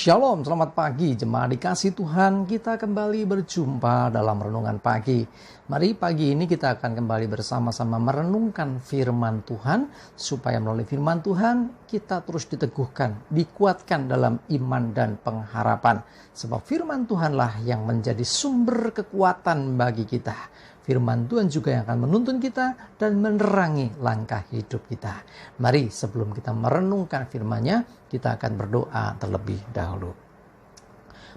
Shalom, selamat pagi jemaat dikasih Tuhan. Kita kembali berjumpa dalam renungan pagi. Mari pagi ini kita akan kembali bersama-sama merenungkan firman Tuhan, supaya melalui firman Tuhan kita terus diteguhkan, dikuatkan dalam iman dan pengharapan. Sebab firman Tuhanlah yang menjadi sumber kekuatan bagi kita. Firman Tuhan juga yang akan menuntun kita dan menerangi langkah hidup kita. Mari sebelum kita merenungkan firman-Nya, kita akan berdoa terlebih dahulu.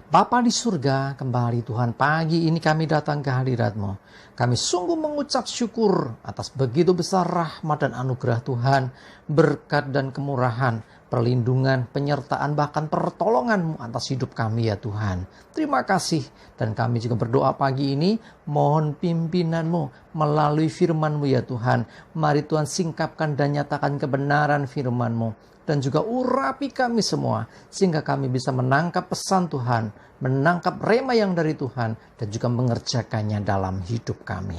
Bapa di surga, kembali Tuhan pagi ini kami datang ke hadirat-Mu. Kami sungguh mengucap syukur atas begitu besar rahmat dan anugerah Tuhan, berkat dan kemurahan, perlindungan, penyertaan, bahkan pertolongan-Mu atas hidup kami ya Tuhan. Terima kasih, dan kami juga berdoa pagi ini, mohon pimpinan-Mu melalui firman-Mu ya Tuhan. Mari Tuhan singkapkan dan nyatakan kebenaran firman-Mu, dan juga urapi kami semua, sehingga kami bisa menangkap pesan Tuhan, menangkap rema yang dari Tuhan, dan juga mengerjakannya dalam hidup kami.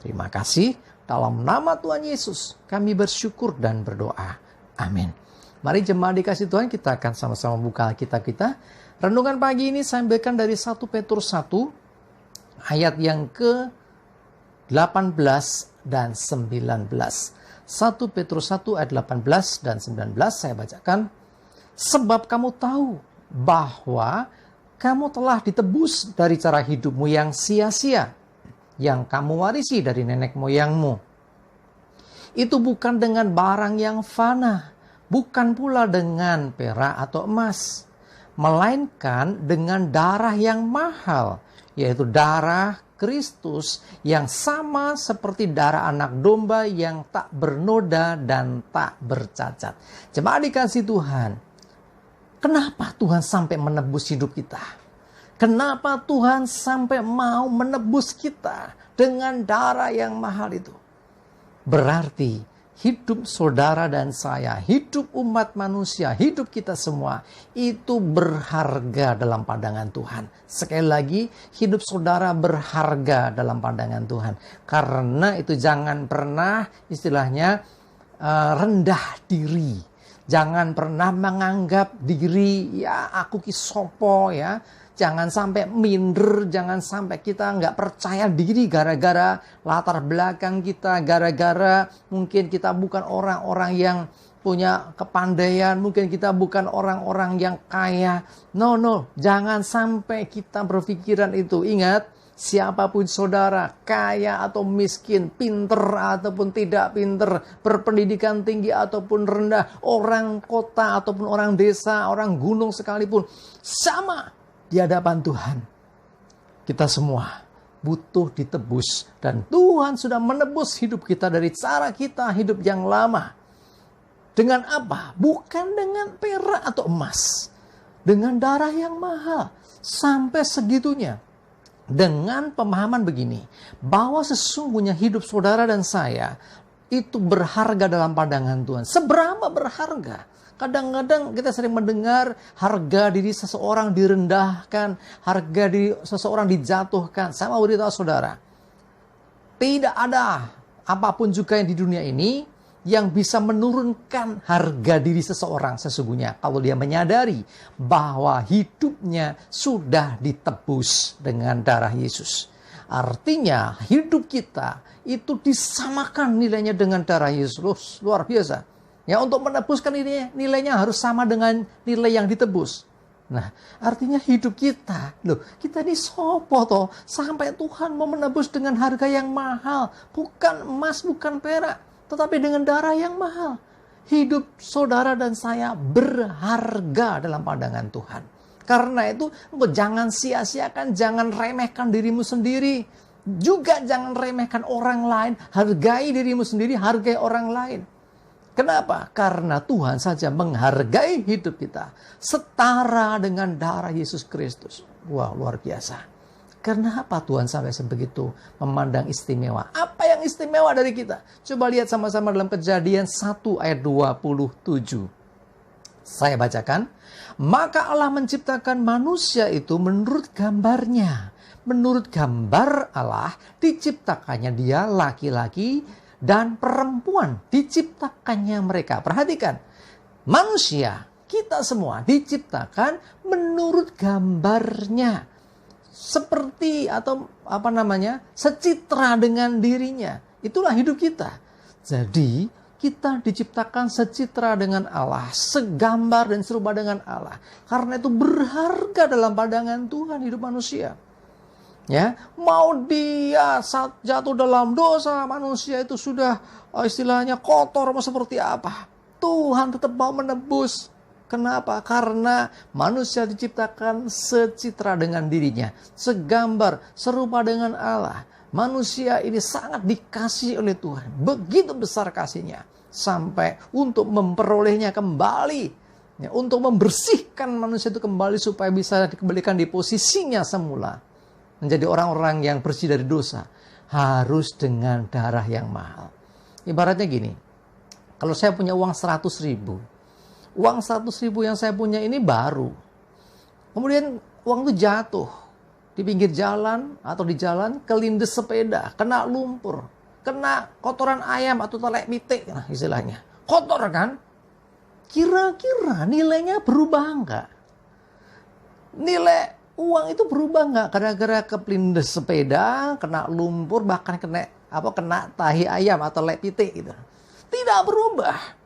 Terima kasih, dalam nama Tuhan Yesus kami bersyukur dan berdoa. Amin. Mari jemaat dikasih Tuhan, kita akan sama-sama buka Alkitab kita. Renungan pagi ini saya ambilkan dari 1 Petrus 1 ayat yang ke-18 dan 19. 1 Petrus 1 ayat 18 dan 19 saya bacakan. Sebab kamu tahu bahwa kamu telah ditebus dari cara hidupmu yang sia-sia, yang kamu warisi dari nenek moyangmu. Itu bukan dengan barang yang fana, bukan pula dengan perak atau emas, melainkan dengan darah yang mahal, yaitu darah Kristus yang sama seperti darah anak domba yang tak bernoda dan tak bercacat. Jemaat dikasih Tuhan, kenapa Tuhan sampai menebus hidup kita? Kenapa Tuhan sampai mau menebus kita dengan darah yang mahal itu? Berarti hidup saudara dan saya, hidup umat manusia, hidup kita semua itu berharga dalam pandangan Tuhan. Sekali lagi, hidup saudara berharga dalam pandangan Tuhan. Karena itu jangan pernah istilahnya rendah diri. Jangan pernah menganggap diri, ya aku kisopo ya. Jangan sampai minder, jangan sampai kita nggak percaya diri gara-gara latar belakang kita, gara-gara mungkin kita bukan orang-orang yang punya kepandaian, mungkin kita bukan orang-orang yang kaya. No, jangan sampai kita berpikiran itu. Ingat, siapapun saudara, kaya atau miskin, pinter ataupun tidak pinter, berpendidikan tinggi ataupun rendah, orang kota ataupun orang desa, orang gunung sekalipun, sama di hadapan Tuhan. Kita semua butuh ditebus, dan Tuhan sudah menebus hidup kita dari cara kita hidup yang lama. Dengan apa? Bukan dengan perak atau emas, dengan darah yang mahal. Sampai segitunya, dengan pemahaman begini, bahwa sesungguhnya hidup saudara dan saya itu berharga dalam pandangan Tuhan. Seberapa berharga? Kadang-kadang kita sering mendengar harga diri seseorang direndahkan, harga diri seseorang dijatuhkan. Saya mau beritahu saudara, tidak ada apapun juga yang di dunia ini yang bisa menurunkan harga diri seseorang sesungguhnya, kalau dia menyadari bahwa hidupnya sudah ditebus dengan darah Yesus. Artinya hidup kita itu disamakan nilainya dengan darah Yesus. Luar biasa. Ya, untuk menebuskan ini nilainya harus sama dengan nilai yang ditebus. Nah, artinya hidup kita, kita ini sopo toh sampai Tuhan mau menebus dengan harga yang mahal, bukan emas, bukan perak, tetapi dengan darah yang mahal. Hidup saudara dan saya berharga dalam pandangan Tuhan. Karena itu, jangan sia-siakan, jangan remehkan dirimu sendiri. Juga jangan remehkan orang lain, hargai dirimu sendiri, hargai orang lain. Kenapa? Karena Tuhan saja menghargai hidup kita setara dengan darah Yesus Kristus. Wah, luar biasa. Kenapa Tuhan sampai sebegitu memandang istimewa? Apa yang istimewa dari kita? Coba lihat sama-sama dalam Kejadian 1 ayat 27. Saya bacakan. Maka Allah menciptakan manusia itu menurut gambarnya. Menurut gambar Allah diciptakannya dia laki-laki dan perempuan, diciptakannya mereka. Perhatikan, manusia kita semua diciptakan menurut gambarnya. Seperti atau secitra dengan dirinya. Itulah hidup kita. Jadi kita diciptakan secitra dengan Allah, segambar dan serupa dengan Allah. Karena itu berharga dalam pandangan Tuhan hidup manusia. Ya, mau dia saat jatuh dalam dosa, manusia itu sudah istilahnya kotor mau seperti apa, Tuhan tetap mau menebus. Kenapa? Karena manusia diciptakan secitra dengan dirinya, segambar, serupa dengan Allah. Manusia ini sangat dikasihi oleh Tuhan, begitu besar kasihnya, sampai untuk memperolehnya kembali, ya, untuk membersihkan manusia itu kembali supaya bisa dikembalikan di posisinya semula. Menjadi orang-orang yang bersih dari dosa harus dengan darah yang mahal. Ibaratnya gini, kalau saya punya uang 100 ribu, uang 100 ribu yang saya punya ini baru. Kemudian uang itu jatuh di pinggir jalan atau di jalan, kelindes sepeda, kena lumpur, kena kotoran ayam atau telek pitik, nah istilahnya. Kotor kan? Kira-kira nilainya berubah enggak? Nilai uang itu berubah nggak gara-gara kelindes sepeda, kena lumpur, bahkan kena tahi ayam atau lek pitik gitu? Tidak berubah.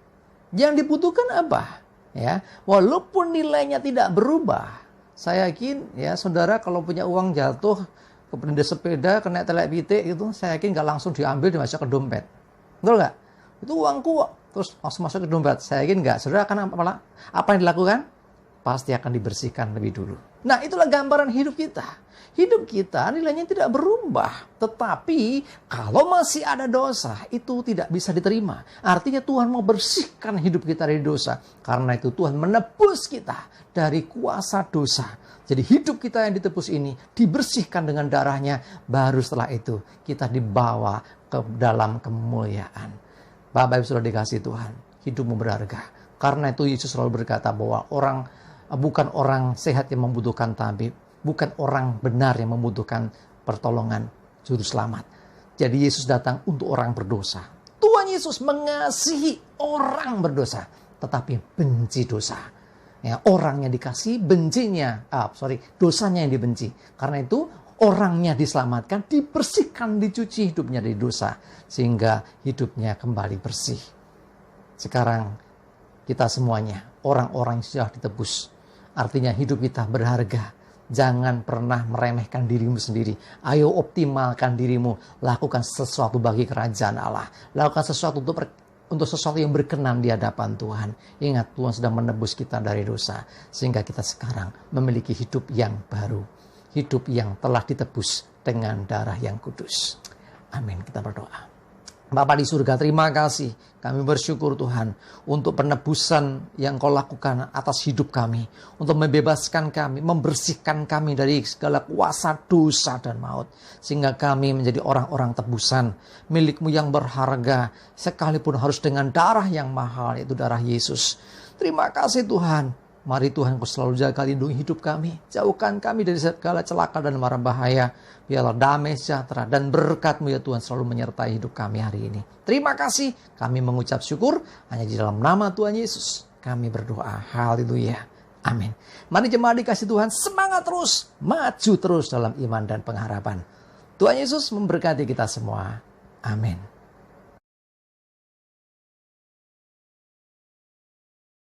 Yang dibutuhkan apa? Ya, walaupun nilainya tidak berubah, saya yakin ya saudara kalau punya uang jatuh kelindes sepeda, kena telek pitik itu, saya yakin nggak langsung diambil dimasuk ke dompet. Betul nggak? Itu uangku terus langsung masuk ke dompet. Saya yakin nggak. Saudara akan apa yang dilakukan? Pasti akan dibersihkan lebih dulu. Nah, itulah gambaran hidup kita. Hidup kita nilainya tidak berubah. Tetapi kalau masih ada dosa, itu tidak bisa diterima. Artinya Tuhan mau bersihkan hidup kita dari dosa. Karena itu Tuhan menebus kita dari kuasa dosa. Jadi hidup kita yang ditebus ini dibersihkan dengan darahnya. Baru setelah itu kita dibawa ke dalam kemuliaan. Bapak Ibu sudah dikasih Tuhan. Hidupmu berharga. Karena itu Yesus selalu berkata bahwa bukan orang sehat yang membutuhkan tabib, bukan orang benar yang membutuhkan pertolongan juru selamat. Jadi Yesus datang untuk orang berdosa. Tuhan Yesus mengasihi orang berdosa, tetapi benci dosa. Ya, orangnya dikasih, dosanya yang dibenci. Karena itu orangnya diselamatkan, dibersihkan, dicuci hidupnya dari dosa, sehingga hidupnya kembali bersih. Sekarang kita semuanya orang-orang yang sudah ditebus. Artinya hidup kita berharga. Jangan pernah meremehkan dirimu sendiri. Ayo optimalkan dirimu. Lakukan sesuatu bagi kerajaan Allah. Lakukan sesuatu untuk sesuatu yang berkenan di hadapan Tuhan. Ingat, Tuhan sudah menebus kita dari dosa. Sehingga kita sekarang memiliki hidup yang baru. Hidup yang telah ditebus dengan darah yang kudus. Amin. Kita berdoa. Bapa di surga, terima kasih. Kami bersyukur Tuhan untuk penebusan yang Kau lakukan atas hidup kami. Untuk membebaskan kami, membersihkan kami dari segala kuasa dosa dan maut. Sehingga kami menjadi orang-orang tebusan milik-Mu yang berharga. Sekalipun harus dengan darah yang mahal, yaitu darah Yesus. Terima kasih Tuhan. Mari Tuhan Kau selalu jaga lindungi hidup kami. Jauhkan kami dari segala celaka dan mara bahaya. Biarlah damai sejahtera dan berkat-Mu ya Tuhan selalu menyertai hidup kami hari ini. Terima kasih. Kami mengucap syukur hanya di dalam nama Tuhan Yesus. Kami berdoa. Haleluya. Amin. Mari jemaat dikasih Tuhan, semangat terus. Maju terus dalam iman dan pengharapan. Tuhan Yesus memberkati kita semua. Amin.